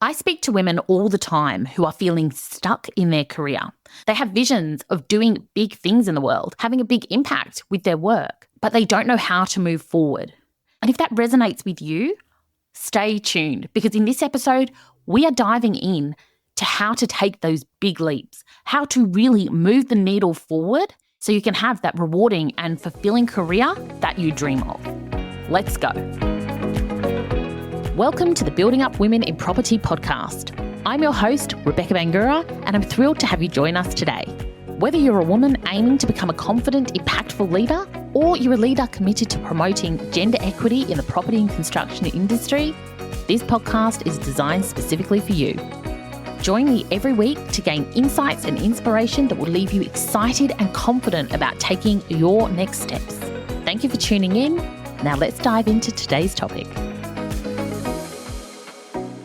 I speak to women all the time who are feeling stuck in their career. They have visions of doing big things in the world, having a big impact with their work, but they don't know how to move forward. And if that resonates with you, stay tuned, because in this episode, we are diving in to how to take those big leaps, how to really move the needle forward so you can have that rewarding and fulfilling career that you dream of. Let's go. Welcome to the Building Up Women in Property podcast. I'm your host, Rebecca Bangura, and I'm thrilled to have you join us today. Whether you're a woman aiming to become a confident, impactful leader, or you're a leader committed to promoting gender equity in the property and construction industry, this podcast is designed specifically for you. Join me every week to gain insights and inspiration that will leave you excited and confident about taking your next steps. Thank you for tuning in. Now let's dive into today's topic.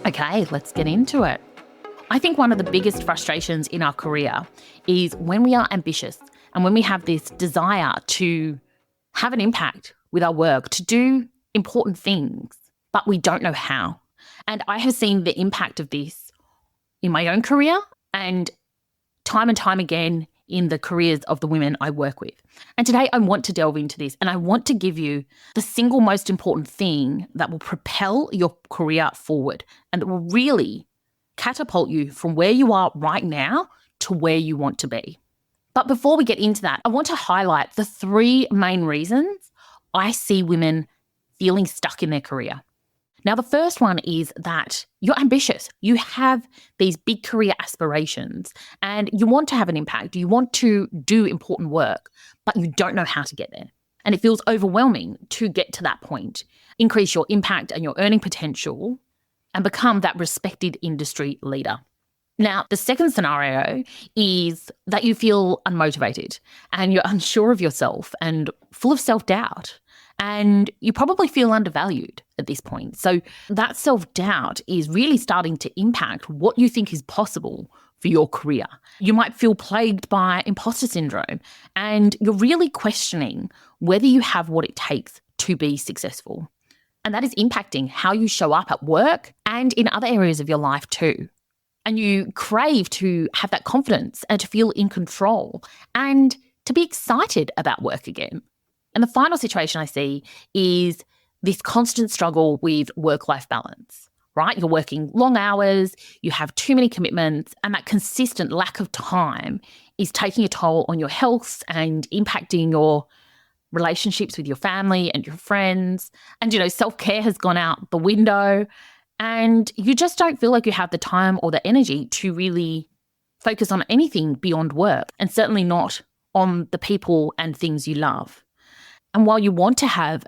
Okay, let's get into it. I think one of the biggest frustrations in our career is when we are ambitious and when we have this desire to have an impact with our work, to do important things, but we don't know how. And I have seen the impact of this in my own career and time again in the careers of the women I work with. And today I want to delve into this and I want to give you the single most important thing that will propel your career forward and that will really catapult you from where you are right now to where you want to be. But before we get into that, I want to highlight the three main reasons I see women feeling stuck in their career. Now, the first one is that you're ambitious. You have these big career aspirations and you want to have an impact. You want to do important work, but you don't know how to get there. And it feels overwhelming to get to that point, increase your impact and your earning potential, and become that respected industry leader. Now, the second scenario is that you feel unmotivated and you're unsure of yourself and full of self-doubt. And you probably feel undervalued at this point. So that self-doubt is really starting to impact what you think is possible for your career. You might feel plagued by imposter syndrome and you're really questioning whether you have what it takes to be successful. And that is impacting how you show up at work and in other areas of your life too. And you crave to have that confidence and to feel in control and to be excited about work again. And the final situation I see is this constant struggle with work-life balance, right? You're working long hours, you have too many commitments, and that consistent lack of time is taking a toll on your health and impacting your relationships with your family and your friends. And, self-care has gone out the window and you just don't feel like you have the time or the energy to really focus on anything beyond work, and certainly not on the people and things you love. And while you want to have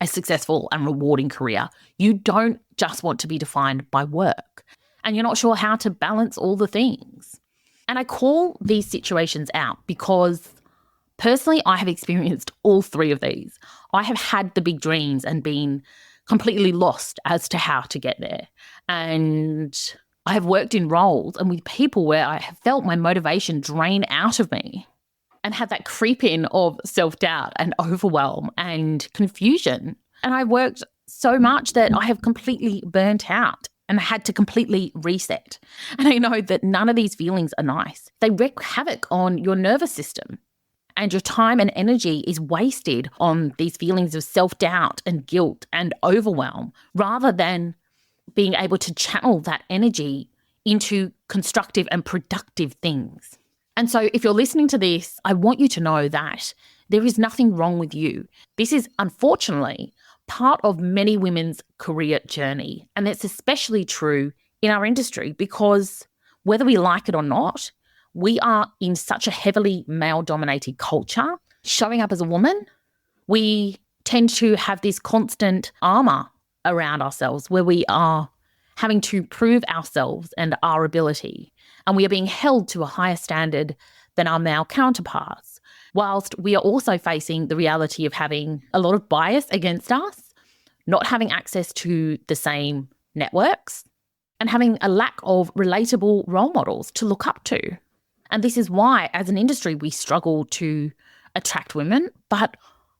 a successful and rewarding career, you don't just want to be defined by work. And you're not sure how to balance all the things. And I call these situations out because personally, I have experienced all three of these. I have had the big dreams and been completely lost as to how to get there. And I have worked in roles and with people where I have felt my motivation drain out of me, and had that creep in of self-doubt and overwhelm and confusion. And I worked so much that I have completely burnt out and had to completely reset. And I know that none of these feelings are nice. They wreak havoc on your nervous system. And your time and energy is wasted on these feelings of self-doubt and guilt and overwhelm, rather than being able to channel that energy into constructive and productive things. And so if you're listening to this, I want you to know that there is nothing wrong with you. This is unfortunately part of many women's career journey. And it's especially true in our industry because whether we like it or not, we are in such a heavily male-dominated culture. Showing up as a woman, we tend to have this constant armor around ourselves where we are having to prove ourselves and our ability. And we are being held to a higher standard than our male counterparts, whilst we are also facing the reality of having a lot of bias against us, not having access to the same networks, and having a lack of relatable role models to look up to. And this is why, as an industry, we struggle to attract women, but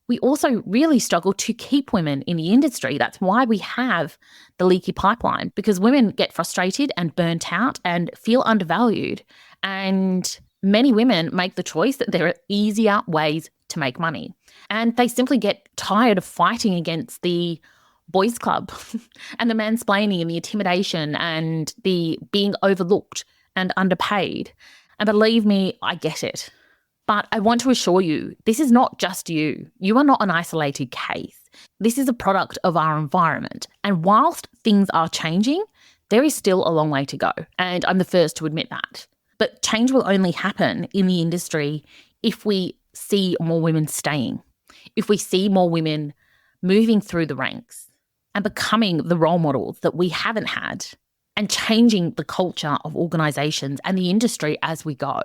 we also really struggle to keep women in the industry. That's why we have the leaky pipeline, because women get frustrated and burnt out and feel undervalued. And many women make the choice that there are easier ways to make money. And they simply get tired of fighting against the boys club and the mansplaining and the intimidation and the being overlooked and underpaid. And believe me, I get it. But I want to assure you, this is not just you. You are not an isolated case. This is a product of our environment. And whilst things are changing, there is still a long way to go. And I'm the first to admit that. But change will only happen in the industry if we see more women staying, if we see more women moving through the ranks and becoming the role models that we haven't had, and changing the culture of organisations and the industry as we go.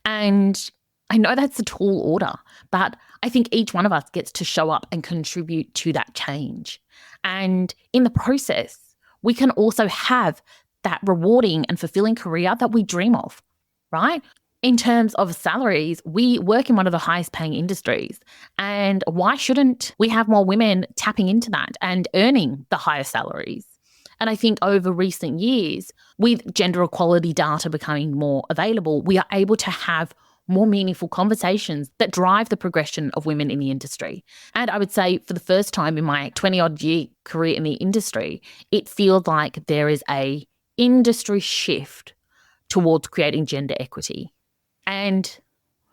And I know that's a tall order, but I think each one of us gets to show up and contribute to that change. And in the process, we can also have that rewarding and fulfilling career that we dream of, right? In terms of salaries, we work in one of the highest paying industries. And why shouldn't we have more women tapping into that and earning the higher salaries? And I think over recent years, with gender equality data becoming more available, we are able to have more meaningful conversations that drive the progression of women in the industry. And I would say for the first time in my 20-odd year career in the industry, it feels like there is a industry shift towards creating gender equity. And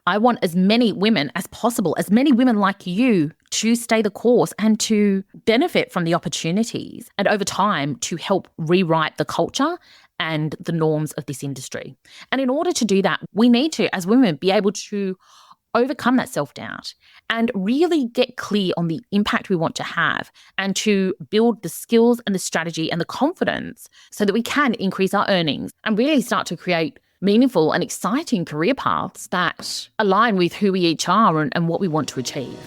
I want as many women as possible, as many women like you, to stay the course and to benefit from the opportunities, and over time to help rewrite the culture and the norms of this industry. And in order to do that, we need to, as women, be able to overcome that self-doubt and really get clear on the impact we want to have, and to build the skills and the strategy and the confidence so that we can increase our earnings and really start to create meaningful and exciting career paths that align with who we each are and what we want to achieve.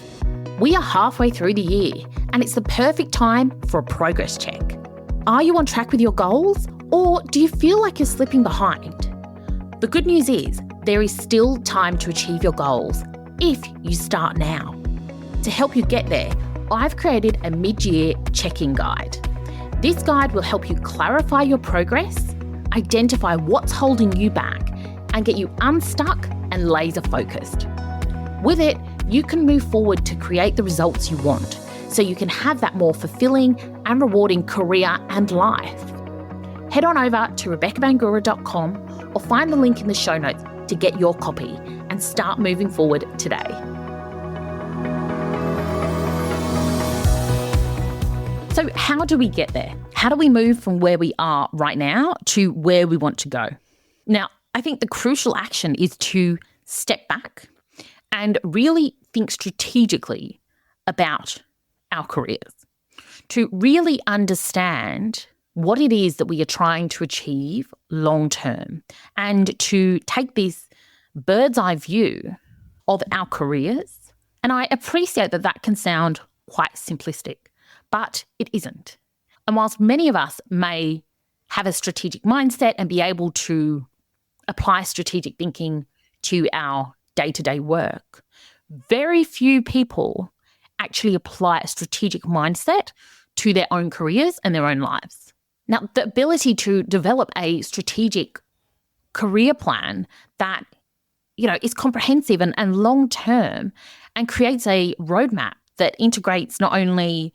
We are halfway through the year, and it's the perfect time for a progress check. Are you on track with your goals, or do you feel like you're slipping behind? The good news is there is still time to achieve your goals if you start now. To help you get there, I've created a mid-year check-in guide. This guide will help you clarify your progress, identify what's holding you back, and get you unstuck and laser focused. With it, you can move forward to create the results you want, so you can have that more fulfilling and rewarding career and life. Head on over to RebeccaBangura.com or find the link in the show notes to get your copy and start moving forward today. So how do we get there? How do we move from where we are right now to where we want to go? Now, I think the crucial action is to step back and really think strategically about our careers, to really understand what it is that we are trying to achieve long term, and to take this bird's eye view of our careers. And I appreciate that that can sound quite simplistic, but it isn't. And whilst many of us may have a strategic mindset and be able to apply strategic thinking to our day-to-day work, very few people actually apply a strategic mindset to their own careers and their own lives. Now, the ability to develop a strategic career plan that, is comprehensive and long-term and creates a roadmap that integrates not only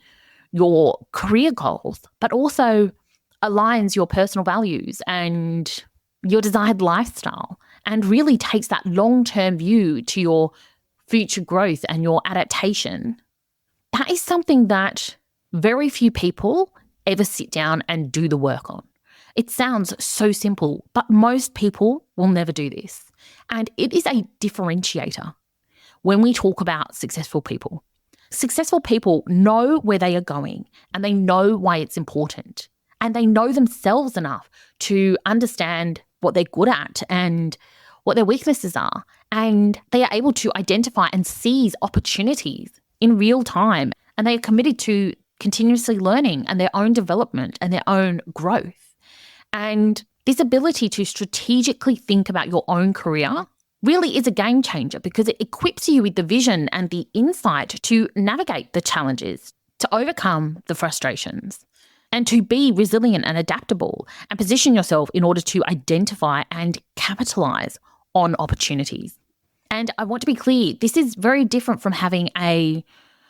your career goals, but also aligns your personal values and your desired lifestyle, and really takes that long-term view to your future growth and your adaptation. That is something that very few people ever sit down and do the work on. It sounds so simple, but most people will never do this. And it is a differentiator when we talk about successful people. Successful people know where they are going, and they know why it's important, and they know themselves enough to understand what they're good at and what their weaknesses are. And they are able to identify and seize opportunities in real time. And they are committed to continuously learning and their own development and their own growth. And this ability to strategically think about your own career really is a game changer because it equips you with the vision and the insight to navigate the challenges, to overcome the frustrations, and to be resilient and adaptable and position yourself in order to identify and capitalize on opportunities. And I want to be clear, this is very different from having a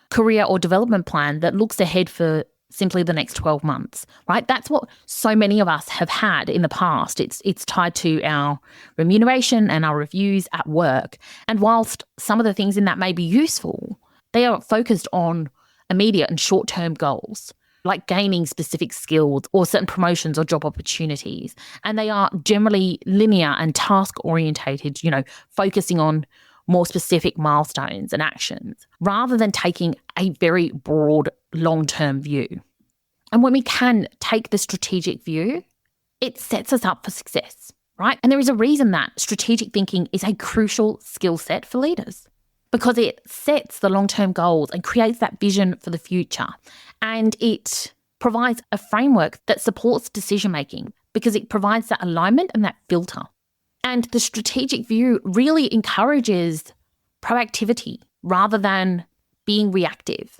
career or development plan that looks ahead for simply the next 12 months, right? That's what so many of us have had in the past. It's tied to our remuneration and our reviews at work. And whilst some of the things in that may be useful, they are focused on immediate and short-term goals, like gaining specific skills or certain promotions or job opportunities. And they are generally linear and task-orientated, focusing on more specific milestones and actions, rather than taking a very broad long-term view. And when we can take the strategic view, it sets us up for success, right? And there is a reason that strategic thinking is a crucial skill set for leaders, because it sets the long-term goals and creates that vision for the future. And it provides a framework that supports decision-making because it provides that alignment and that filter. And the strategic view really encourages proactivity rather than being reactive.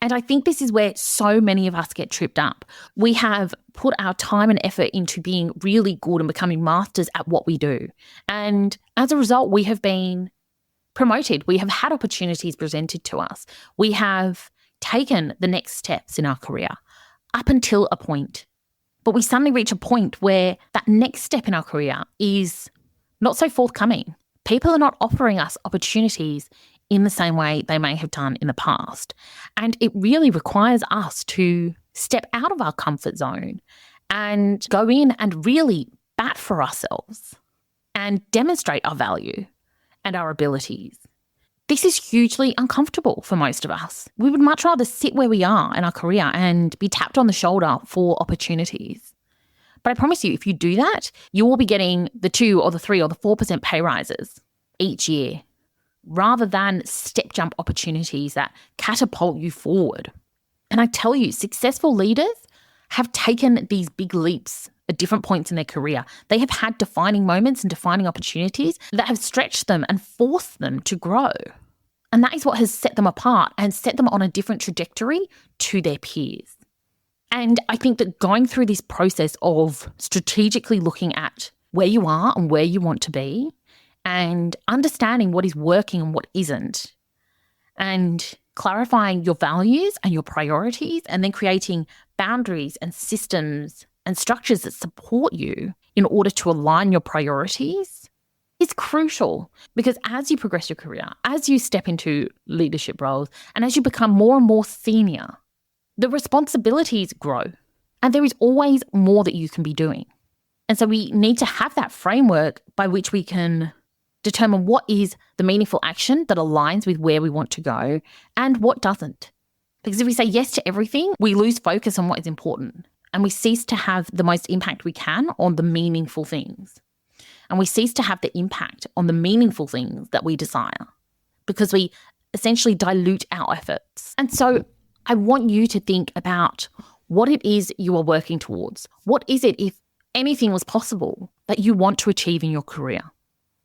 And I think this is where so many of us get tripped up. We have put our time and effort into being really good and becoming masters at what we do. And as a result, we have been promoted. We have had opportunities presented to us. We have taken the next steps in our career up until a point. But we suddenly reach a point where that next step in our career is not so forthcoming. People are not offering us opportunities in the same way they may have done in the past. And it really requires us to step out of our comfort zone and go in and really bat for ourselves and demonstrate our value and our abilities. This is hugely uncomfortable for most of us. We would much rather sit where we are in our career and be tapped on the shoulder for opportunities. But I promise you, if you do that, you will be getting the 2 or the 3 or the 4% pay rises each year, rather than step jump opportunities that catapult you forward. And I tell you, successful leaders have taken these big leaps at different points in their career. They have had defining moments and defining opportunities that have stretched them and forced them to grow. And that is what has set them apart and set them on a different trajectory to their peers. And I think that going through this process of strategically looking at where you are and where you want to be and understanding what is working and what isn't, and clarifying your values and your priorities, and then creating boundaries and systems and structures that support you in order to align your priorities is crucial. Because as you progress your career, as you step into leadership roles, and as you become more and more senior, the responsibilities grow and there is always more that you can be doing. And so we need to have that framework by which we can determine what is the meaningful action that aligns with where we want to go and what doesn't. Because if we say yes to everything, we lose focus on what is important and we cease to have the most impact we can on the meaningful things. And we cease to have the impact on the meaningful things that we desire because we essentially dilute our efforts. And so I want you to think about what it is you are working towards. What is it, if anything was possible, that you want to achieve in your career?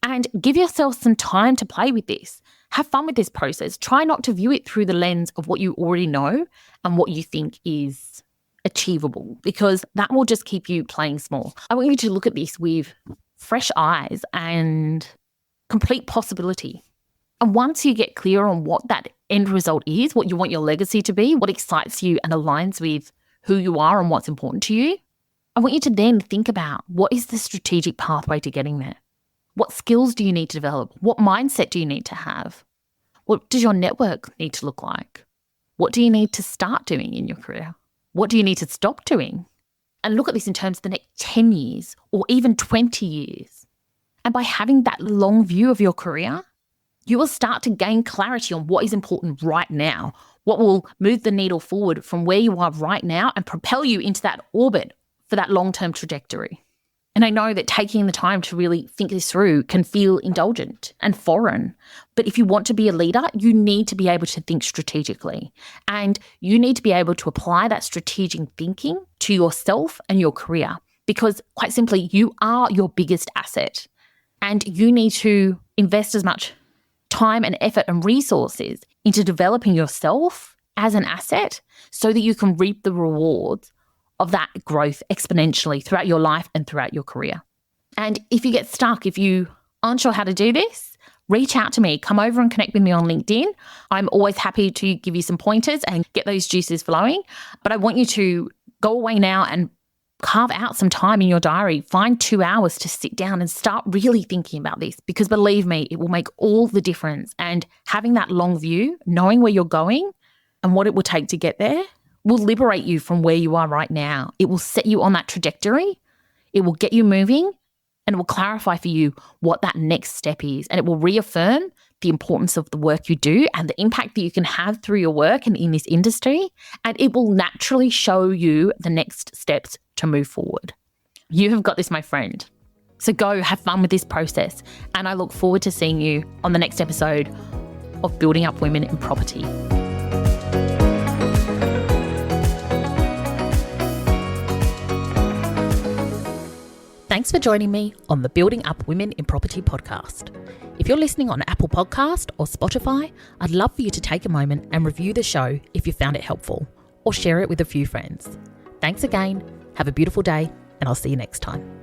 And give yourself some time to play with this. Have fun with this process. Try not to view it through the lens of what you already know and what you think is achievable, because that will just keep you playing small. I want you to look at this with fresh eyes and complete possibility. And once you get clear on what that end result is, what you want your legacy to be, what excites you and aligns with who you are and what's important to you, I want you to then think about, what is the strategic pathway to getting there? What skills do you need to develop? What mindset do you need to have? What does your network need to look like? What do you need to start doing in your career? What do you need to stop doing? And look at this in terms of the next 10 years or even 20 years. And by having that long view of your career, you will start to gain clarity on what is important right now, what will move the needle forward from where you are right now and propel you into that orbit for that long-term trajectory. And I know that taking the time to really think this through can feel indulgent and foreign. But if you want to be a leader, you need to be able to think strategically. And you need to be able to apply that strategic thinking to yourself and your career. Because quite simply, you are your biggest asset. And you need to invest as much time and effort and resources into developing yourself as an asset so that you can reap the rewards of that growth exponentially throughout your life and throughout your career. And if you get stuck, if you aren't sure how to do this, reach out to me. Come over and connect with me on LinkedIn. I'm always happy to give you some pointers and get those juices flowing. But I want you to go away now and carve out some time in your diary. Find 2 hours to sit down and start really thinking about this, because believe me, it will make all the difference. And having that long view, knowing where you're going and what it will take to get there, will liberate you from where you are right now. It will set you on that trajectory. It will get you moving, and it will clarify for you what that next step is. And it will reaffirm the importance of the work you do and the impact that you can have through your work and in this industry. And it will naturally show you the next steps to move forward. You have got this, my friend. So go have fun with this process. And I look forward to seeing you on the next episode of Building Up Women in Property. Thanks for joining me on the Building Up Women in Property podcast. If you're listening on Apple Podcast or Spotify, I'd love for you to take a moment and review the show if you found it helpful, or share it with a few friends. Thanks again. Have a beautiful day, and I'll see you next time.